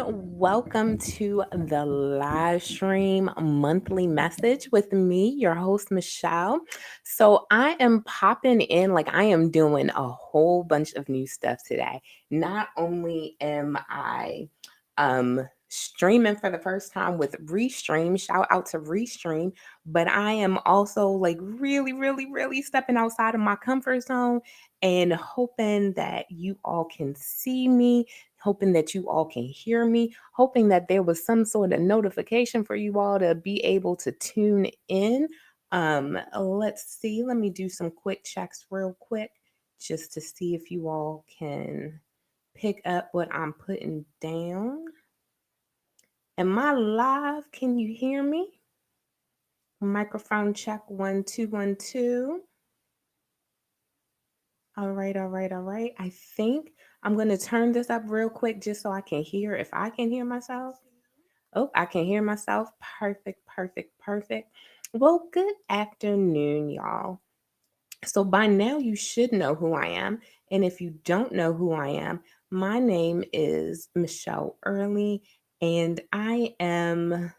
Welcome to the live stream monthly message with me, your host, Michelle. So, I am popping in like I am doing a whole bunch of new stuff today. Not only am I streaming for the first time with Restream, shout out to Restream, but I am also like really stepping outside of my comfort zone and hoping that you all can see me, hoping that you all can hear me, hoping that there was some sort of notification for you all to be able to tune in. Let's see. Let me do some quick checks real quick just to see if you all can pick up what I'm putting down. Am I live? Can you hear me? Microphone check 1 2 1 2. All right. I think I'm going to turn this up real quick just so I can hear if I can hear myself. Oh, I can hear myself. Perfect. Well, good afternoon, y'all. So by now you should know who I am. And if you don't know who I am, my name is Michelle Early, and I am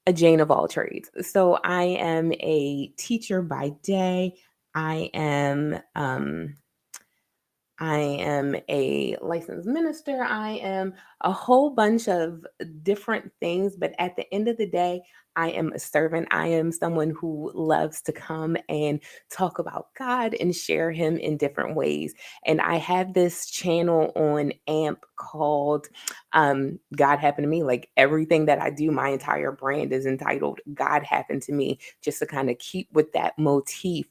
a Jane of all trades. So I am a teacher by day. I am um, I am a licensed minister. I am a whole bunch of different things, but at the end of the day, I am a servant. I am someone who loves to come and talk about God and share Him in different ways. And I have this channel on AMP called God Happened to Me. Like everything that I do, my entire brand is entitled God Happened to Me, just to kind of keep with that motif.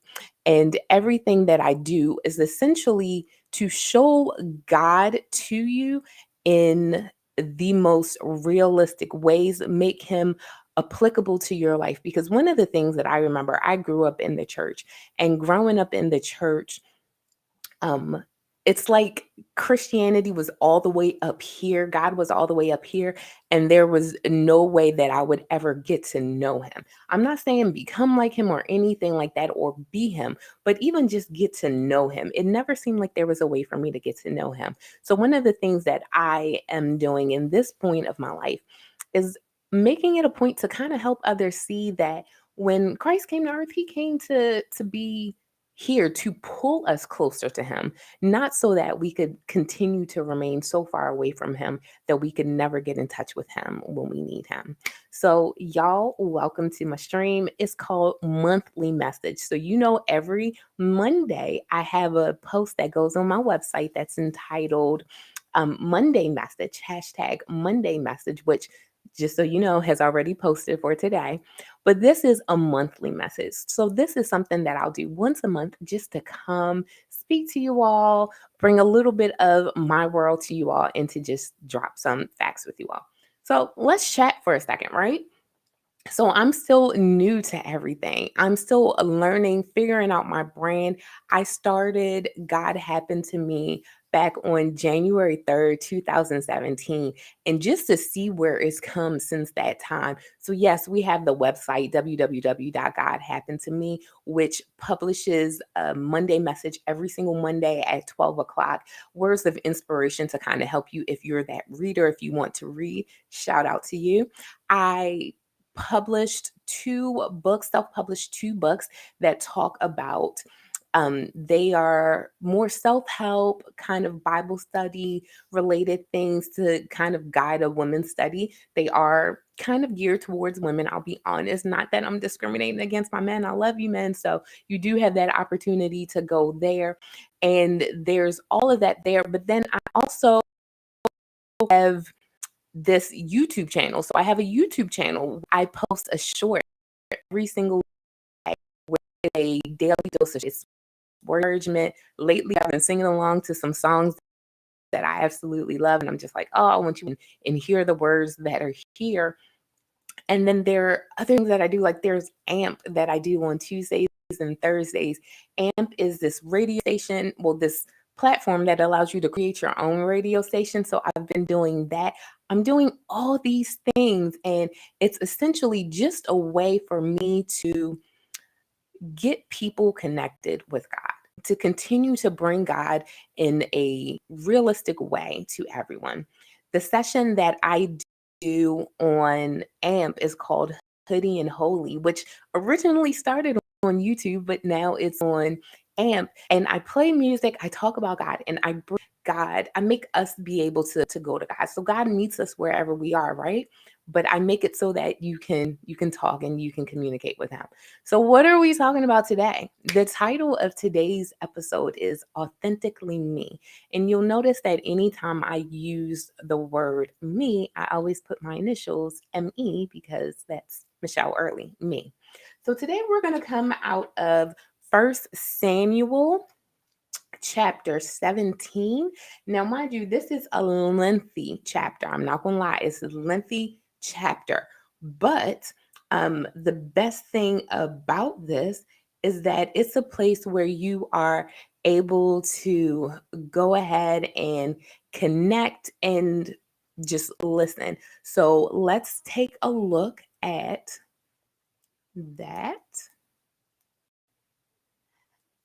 And everything that I do is essentially to show God to you in the most realistic ways, make Him applicable to your life. Because one of the things that I remember, I grew up in the church, and growing up in the church, um it's like Christianity was all the way up here, God was all the way up here, and there was no way that I would ever get to know Him. I'm not saying become like Him or anything like that or be Him, but even just get to know Him. It never seemed like there was a way for me to get to know Him. So one of the things that I am doing in this point of my life is making it a point to kind of help others see that when Christ came to earth, He came to be here to pull us closer to Him, not so that we could continue to remain so far away from Him that we could never get in touch with Him when we need Him. So, y'all, welcome to my stream. It's called Monthly Message. So, every Monday I have a post that goes on my website that's entitled Monday Message, hashtag Monday Message, which just so you know, has already posted for today. But this is a monthly message. So this is something that I'll do once a month just to come speak to you all, bring a little bit of my world to you all, and to just drop some facts with you all. So let's chat for a second, right? So I'm still new to everything. I'm still learning, figuring out my brand. I started God Happened to Me back on January 3rd, 2017, and just to see where it's come since that time. So yes, we have the website www.godhappenedtome, which publishes a Monday message every single Monday at 12 o'clock. Words of inspiration to kind of help you if you're that reader, if you want to read. Shout out to you. I self-published two books that talk about they are more self-help, kind of Bible study related things to kind of guide a women's study. They are kind of geared towards women, I'll be honest. Not that I'm discriminating against my men. I love you, men. So you do have that opportunity to go there. And there's all of that there. But then I also have this YouTube channel. So I have a YouTube channel. I post a short every single day with a daily dose of encouragement. Lately, I've been singing along to some songs that I absolutely love. And I'm just like, oh, I want you and hear the words that are here. And then there are other things that I do, like there's AMP that I do on Tuesdays and Thursdays. AMP is this radio station, well, this platform that allows you to create your own radio station. So I've been doing that. I'm doing all these things, and it's essentially just a way for me to get people connected with God, to continue to bring God in a realistic way to everyone. The session that I do on AMP is called Hoodie and Holy, which originally started on YouTube, but now it's on AMP. And I play music, I talk about God, and I bring God, I make us be able to go to God. So God meets us wherever we are, right? But I make it so that you can talk and you can communicate with him. So what are we talking about today? The title of today's episode is Authentically Me. And you'll notice that anytime I use the word me, I always put my initials ME because that's Michelle Early, me. So today we're going to come out of First Samuel chapter 17. Now, mind you, this is a lengthy chapter. I'm not going to lie, it's a lengthy chapter. But the best thing about this is that it's a place where you are able to go ahead and connect and just listen. So let's take a look at that.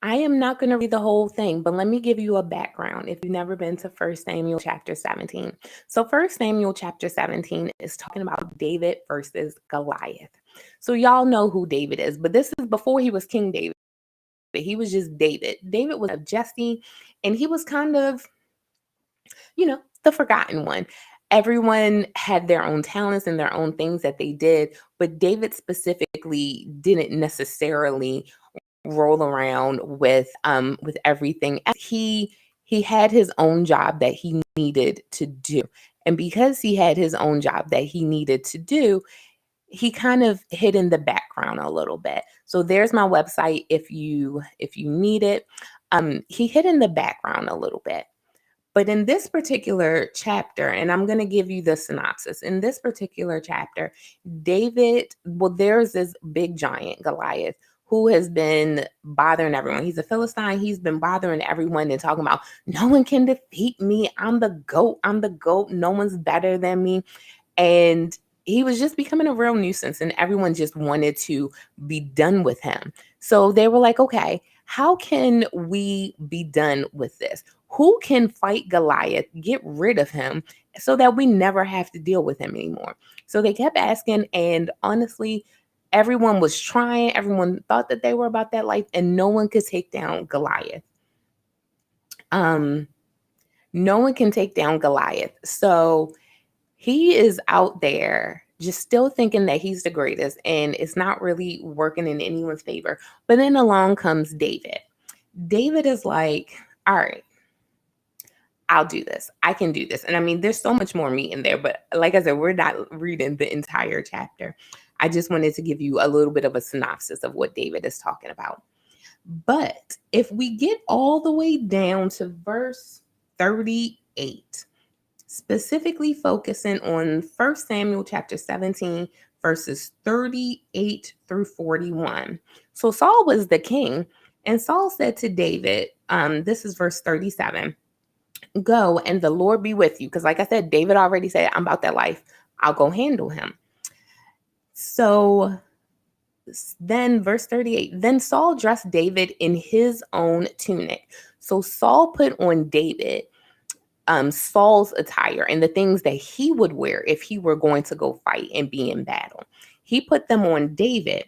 I am not going to read the whole thing, but let me give you a background if you've never been to First Samuel chapter 17. So, First Samuel chapter 17 is talking about David versus Goliath. So, y'all know who David is, but this is before he was King David. He was just David. David was of Jesse, and he was kind of, the forgotten one. Everyone had their own talents and their own things that they did, but David specifically didn't necessarily roll around with everything. He had his own job that he needed to do. And because he had his own job that he needed to do, he kind of hid in the background a little bit. So there's my website if you need it. He hid in the background a little bit. But in this particular chapter, and I'm going to give you the synopsis. In this particular chapter, there's this big giant, Goliath, who has been bothering everyone. He's a Philistine. He's been bothering everyone and talking about, no one can defeat me. I'm the GOAT. I'm the GOAT. No one's better than me. And he was just becoming a real nuisance, and everyone just wanted to be done with him. So they were like, okay, how can we be done with this? Who can fight Goliath, get rid of him so that we never have to deal with him anymore? So they kept asking, and honestly, everyone was trying. Everyone thought that they were about that life, and no one could take down Goliath. No one can take down Goliath. So he is out there just still thinking that he's the greatest, and it's not really working in anyone's favor. But then along comes David. David is like, all right, I'll do this. I can do this. And I mean, there's so much more meat in there, but like I said, we're not reading the entire chapter. I just wanted to give you a little bit of a synopsis of what David is talking about. But if we get all the way down to verse 38, specifically focusing on 1 Samuel chapter 17, verses 38 through 41. So Saul was the king, and Saul said to David, this is verse 37, go and the Lord be with you. Because like I said, David already said, I'm about that life. I'll go handle him. So then verse 38, then Saul dressed David in his own tunic. So Saul put on David Saul's attire and the things that he would wear if he were going to go fight and be in battle. He put them on David,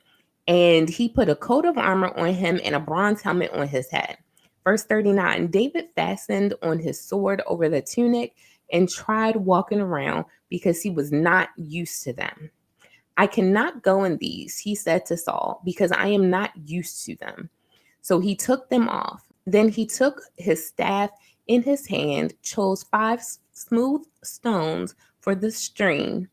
and he put a coat of armor on him and a bronze helmet on his head. Verse 39, David fastened on his sword over the tunic and tried walking around because he was not used to them. I cannot go in these, he said to Saul, because I am not used to them. So he took them off. Then he took his staff in his hand, chose 5 smooth stones for the string,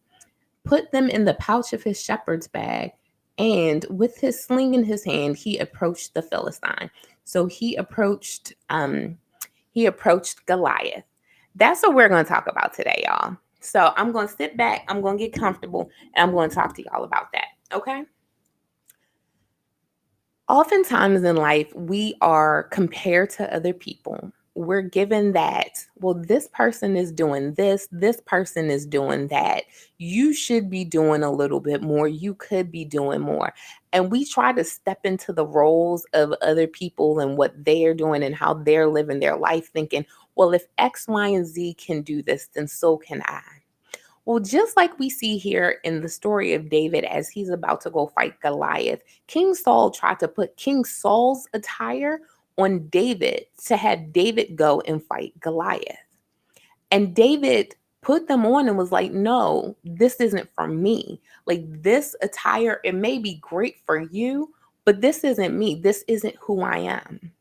put them in the pouch of his shepherd's bag, and with his sling in his hand, he approached the Philistine. So he approached Goliath. That's what we're going to talk about today, y'all. So I'm going to sit back, I'm going to get comfortable, and I'm going to talk to y'all about that. Okay? Oftentimes in life, we are compared to other people. We're given that, well, this person is doing this person is doing that. You should be doing a little bit more. You could be doing more. And we try to step into the roles of other people and what they're doing and how they're living their life, thinking, well, if X, Y, and Z can do this, then so can I. Well, just like we see here in the story of David as he's about to go fight Goliath, King Saul tried to put King Saul's attire on David to have David go and fight Goliath. And David put them on and was like, no, this isn't for me. Like, this attire, it may be great for you, but this isn't me. This isn't who I am.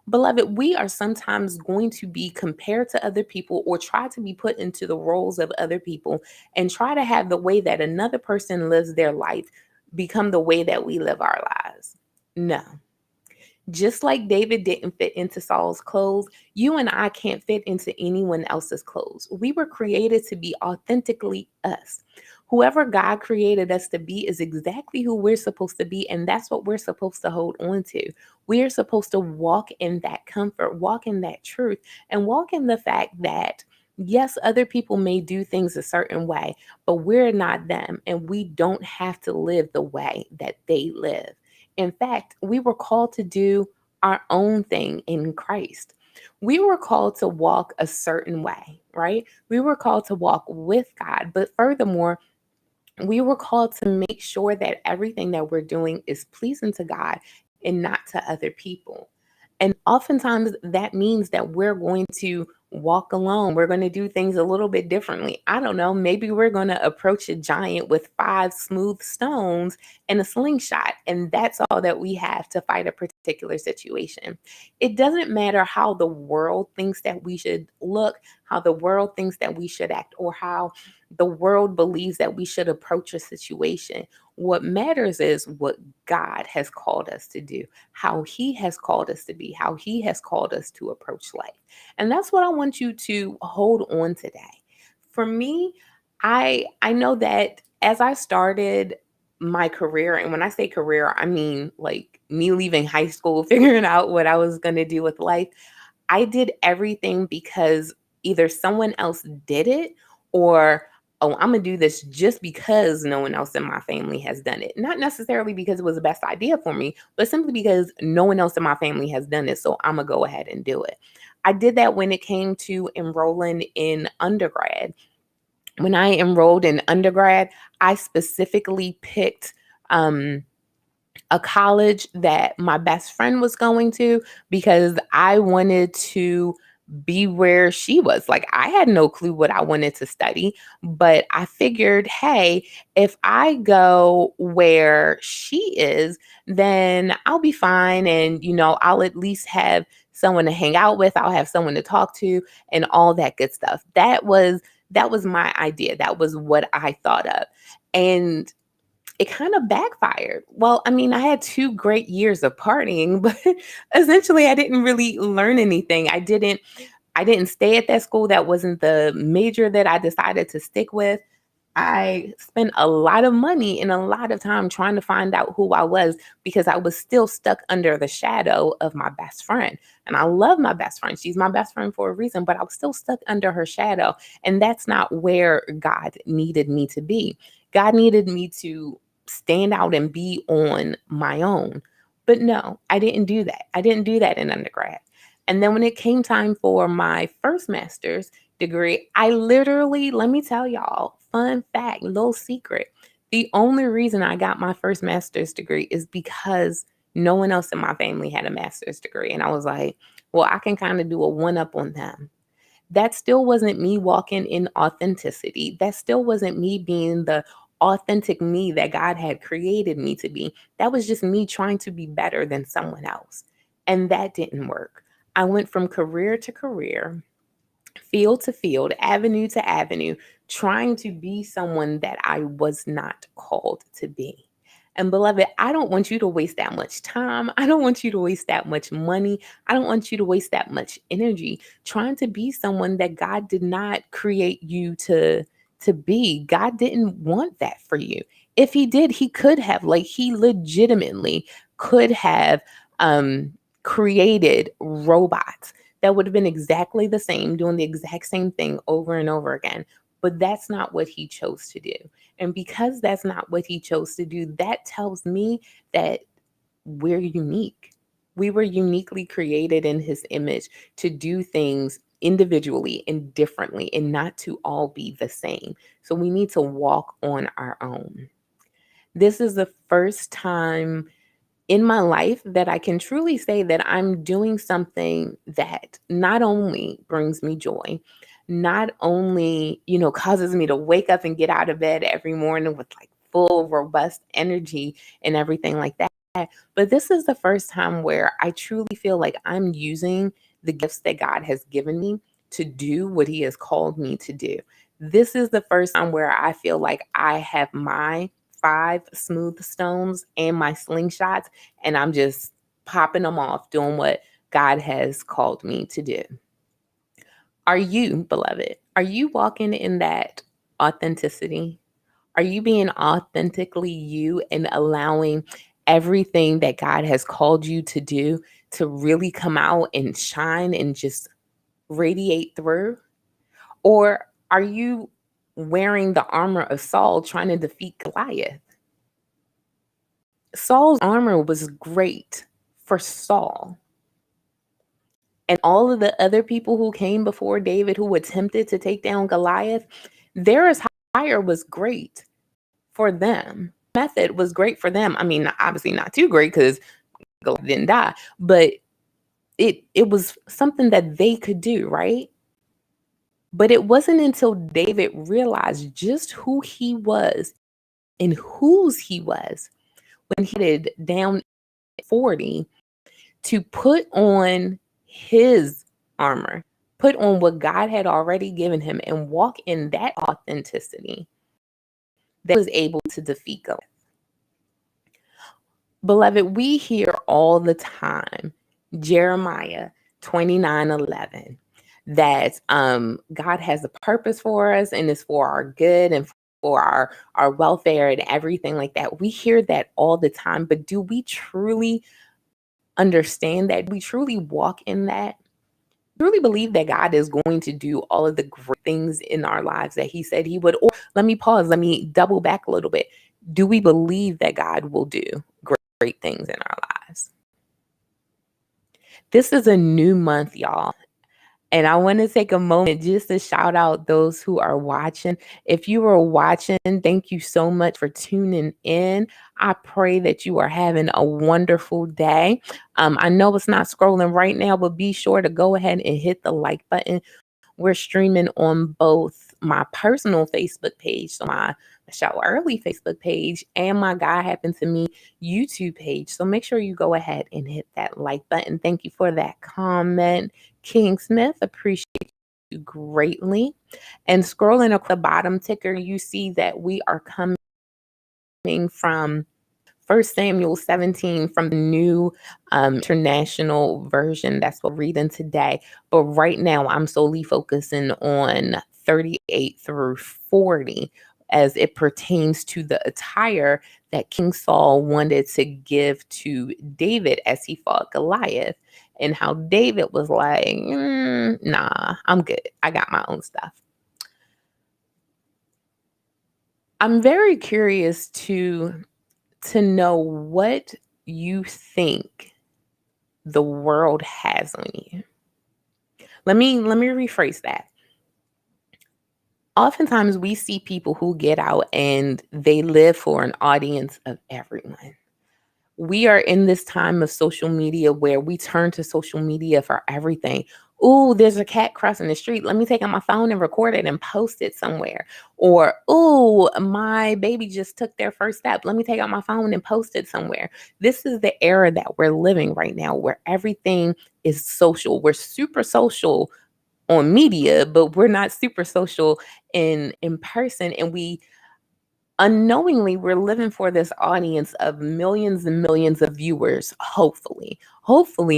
Beloved, we are sometimes going to be compared to other people or try to be put into the roles of other people and try to have the way that another person lives their life become the way that we live our lives. No. Just like David didn't fit into Saul's clothes, you and I can't fit into anyone else's clothes. We were created to be authentically us. Whoever God created us to be is exactly who we're supposed to be, and that's what we're supposed to hold on to. We're supposed to walk in that comfort, walk in that truth, and walk in the fact that, yes, other people may do things a certain way, but we're not them, and we don't have to live the way that they live. In fact, we were called to do our own thing in Christ. We were called to walk a certain way, right? We were called to walk with God, but furthermore, we were called to make sure that everything that we're doing is pleasing to God and not to other people. And oftentimes that means that we're going to walk alone. We're going to do things a little bit differently. I don't know. Maybe we're going to approach a giant with five smooth stones and a slingshot. And that's all that we have to fight a particular situation. It doesn't matter how the world thinks that we should look, how the world thinks that we should act, or how the world believes that we should approach a situation. What matters is what God has called us to do, how He has called us to be, how He has called us to approach life. And that's what I want you to hold on today. For me, I know that as I started my career, and when I say career, I mean like me leaving high school, figuring out what I was going to do with life. I did everything because either someone else did it or, oh, I'm going to do this just because no one else in my family has done it. Not necessarily because it was the best idea for me, but simply because no one else in my family has done it. So I'm going to go ahead and do it. I did that when it came to enrolling in undergrad. When I enrolled in undergrad, I specifically picked a college that my best friend was going to because I wanted to be where she was. Like, I had no clue what I wanted to study, but I figured, hey, if I go where she is, then I'll be fine. And, I'll at least have someone to hang out with. I'll have someone to talk to and all that good stuff. That was my idea. That was what I thought of. And it kind of backfired. Well, I mean, I had 2 great years of partying, but essentially I didn't really learn anything. I didn't stay at that school. That wasn't the major that I decided to stick with. I spent a lot of money and a lot of time trying to find out who I was because I was still stuck under the shadow of my best friend. And I love my best friend. She's my best friend for a reason, but I was still stuck under her shadow. And that's not where God needed me to be. God needed me to stand out and be on my own. But no, I didn't do that. I didn't do that in undergrad. And then when it came time for my first master's degree, I literally, let me tell y'all, fun fact, little secret. The only reason I got my first master's degree is because no one else in my family had a master's degree. And I was like, well, I can kind of do a one up on them. That still wasn't me walking in authenticity. That still wasn't me being the authentic me that God had created me to be. That was just me trying to be better than someone else. And that didn't work. I went from career to career, field to field, avenue to avenue, trying to be someone that I was not called to be. And beloved, I don't want you to waste that much time. I don't want you to waste that much money. I don't want you to waste that much energy trying to be someone that God did not create you to be. God didn't want that for you. If he did, he could have, like, he legitimately could have created robots that would have been exactly the same, doing the exact same thing over and over again. But that's not what he chose to do. And because that's not what he chose to do, that tells me that we're unique. We were uniquely created in his image to do things individually and differently and not to all be the same. So we need to walk on our own. This is the first time in my life that I can truly say that I'm doing something that not only brings me joy, not only, causes me to wake up and get out of bed every morning with like full, robust energy and everything like that. But this is the first time where I truly feel like I'm using the gifts that God has given me to do what He has called me to do. This is the first time where I feel like I have my 5 smooth stones and my slingshots, and I'm just popping them off, doing what God has called me to do. Are you, beloved, are you walking in that authenticity? Are you being authentically you and allowing everything that God has called you to do to really come out and shine and just radiate through? Or are you wearing the armor of Saul trying to defeat Goliath? Saul's armor was great for Saul. And all of the other people who came before David who attempted to take down Goliath, their attire was great for them. Method was great for them. I mean, obviously not too great because Goliath didn't die, but it was something that they could do, right? But it wasn't until David realized just who he was and whose he was when he headed down 40 to put on his armor, put on what God had already given him, and walk in that authenticity that was able to defeat Goliath. Beloved, we hear all the time Jeremiah 29:11 that God has a purpose for us and it's for our good and for our welfare and everything like that. We hear that all the time, but do we truly understand that? Do we truly walk in that? Truly believe that God is going to do all of the great things in our lives that He said He would? Or let me pause, let me double back a little bit. Do we believe that God will do great things in our lives? This is a new month, y'all. And I want to take a moment just to shout out those who are watching. If you are watching, thank you so much for tuning in. I pray that you are having a wonderful day. I know it's not scrolling right now, but be sure to go ahead and hit the like button. We're streaming on both my personal Facebook page, so my Shower Early Facebook page, and my God Happened to Me YouTube page. So make sure you go ahead and hit that like button. Thank you for that comment, King Smith. Appreciate you greatly. And scrolling across the bottom ticker, you see that we are coming from 1 Samuel 17 from the new international version. That's what we're reading today. But right now, I'm solely focusing on 38 through 40 as it pertains to the attire that King Saul wanted to give to David as he fought Goliath, and how David was like, nah, I'm good. I got my own stuff. I'm very curious to know what you think the world has on you. Let me rephrase that. Oftentimes we see people who get out and they live for an audience of everyone. We are in this time of social media where we turn to social media for everything. Ooh, there's a cat crossing the street. Let me take out my phone and record it and post it somewhere. Or, ooh, my baby just took their first step. Let me take out my phone and post it somewhere. This is the era that we're living right now where everything is social. We're super social on media, but we're not super social in person. And we unknowingly we're living for this audience of millions and millions of viewers. Hopefully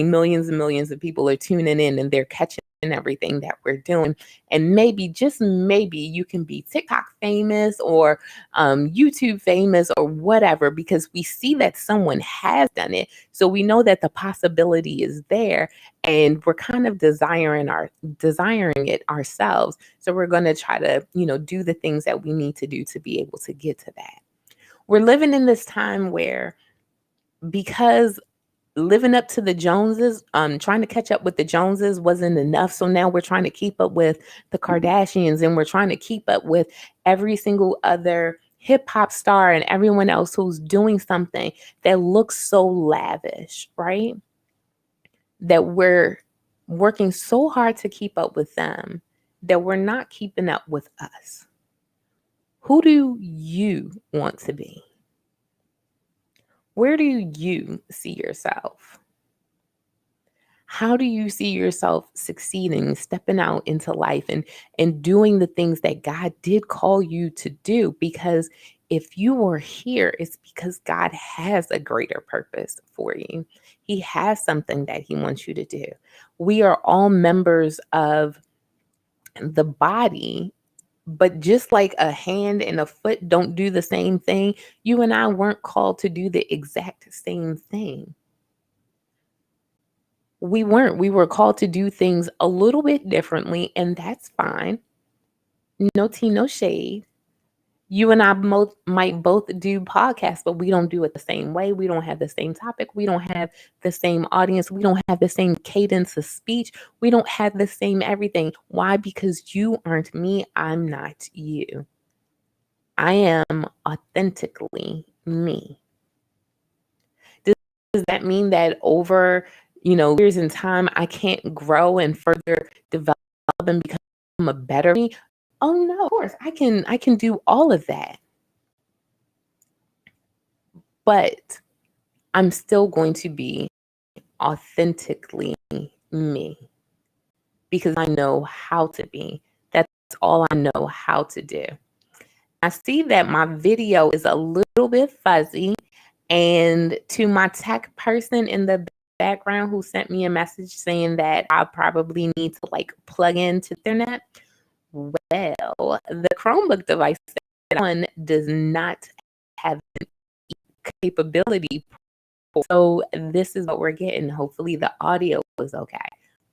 millions and millions of people are tuning in and they're catching everything that we're doing. And maybe, just maybe, you can be TikTok famous or YouTube famous or whatever, because we see that someone has done it, so we know that the possibility is there, and we're kind of desiring it ourselves. So we're going to try to, do the things that we need to do to be able to get to that. We're living in this time where, because living up to the Joneses, trying to catch up with the Joneses wasn't enough. So now we're trying to keep up with the Kardashians, and we're trying to keep up with every single other hip hop star and everyone else who's doing something that looks so lavish, right? That we're working so hard to keep up with them that we're not keeping up with us. Who do you want to be? Where do you see yourself? How do you see yourself succeeding, stepping out into life and doing the things that God did call you to do? Because if you are here, it's because God has a greater purpose for you. He has something that he wants you to do. We are all members of the body, but just like a hand and a foot don't do the same thing, you and I weren't called to do the exact same thing. We weren't. We were called to do things a little bit differently, and that's fine. No tea, no shade. You and I might both do podcasts, but we don't do it the same way. We don't have the same topic. We don't have the same audience. We don't have the same cadence of speech. We don't have the same everything. Why? Because you aren't me. I'm not you. I am authentically me. Does that mean that over, years in time, I can't grow and further develop and become a better me? Oh no, of course, I can do all of that. But I'm still going to be authentically me because I know how to be. That's all I know how to do. I see that my video is a little bit fuzzy. And to my tech person in the background who sent me a message saying that I probably need to plug into the internet. Well, the Chromebook device that one does not have capability. So this is what we're getting. Hopefully the audio is okay.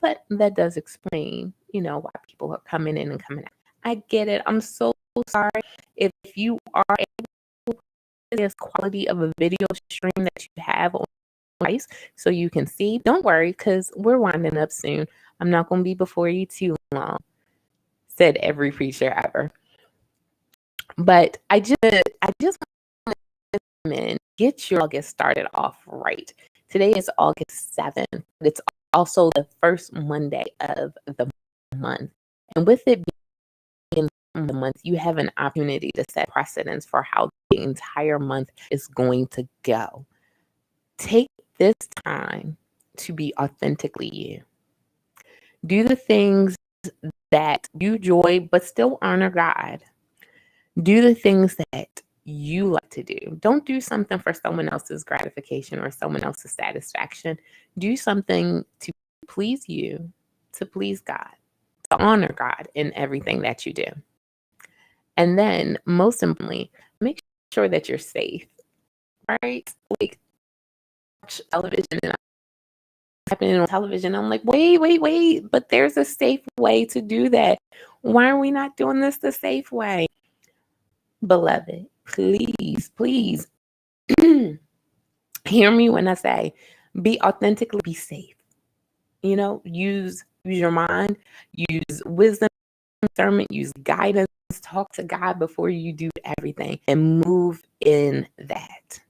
But that does explain, why people are coming in and coming out. I get it. I'm so sorry if you are able to this quality of a video stream that you have on device so you can see. Don't worry, because we're winding up soon. I'm not going to be before you too long, said every preacher ever. But I just want to get your August started off right. Today is August 7th. It's also the first Monday of the month. And with it being the month, you have an opportunity to set precedence for how the entire month is going to go. Take this time to be authentically you. Do the things that you joy but still honor God. Do the things that you like to do. Don't do something for someone else's gratification or someone else's satisfaction. Do something to please you, to please God, to honor God in everything that you do. And then, most importantly, make sure that you're safe, right? Like, watch television and happening on television. I'm like, wait, but there's a safe way to do that. Why are we not doing this the safe way? Beloved, please hear me when I say be authentically, be safe. Use your mind, use wisdom, discernment, use guidance, talk to God before you do everything and move in that.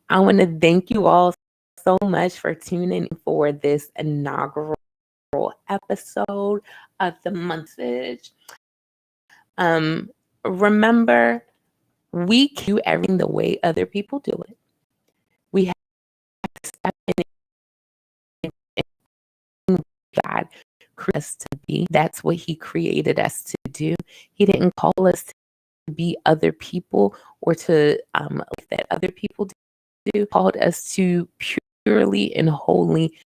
I want to thank you all so much for tuning in for this inaugural episode of the Monthsage. Remember, we can do everything the way other people do it. We have to step in and God created us to be. That's what he created us to do. He didn't call us to be other people or to that other people do. He called us to purely and wholly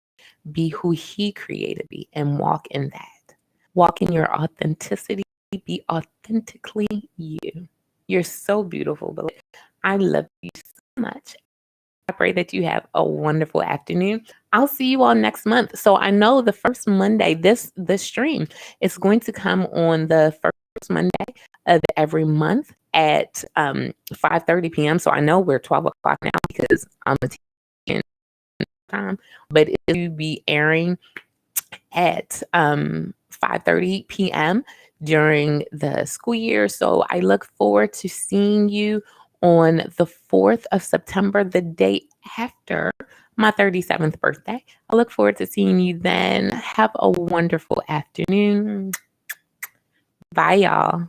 be who he created to be and walk in that. Walk in your authenticity. Be authentically you. You're so beautiful, but I love you so much. I pray that you have a wonderful afternoon. I'll see you all next month. So I know the first Monday, this stream is going to come on the first Monday of every month at 5:30 p.m. So I know we're 12 o'clock now because I'm a teacher time, but it will be airing at 5:30 p.m. during the school year. So I look forward to seeing you on the 4th of September, the day after my 37th birthday. I look forward to seeing you then. Have a wonderful afternoon. Bye, y'all.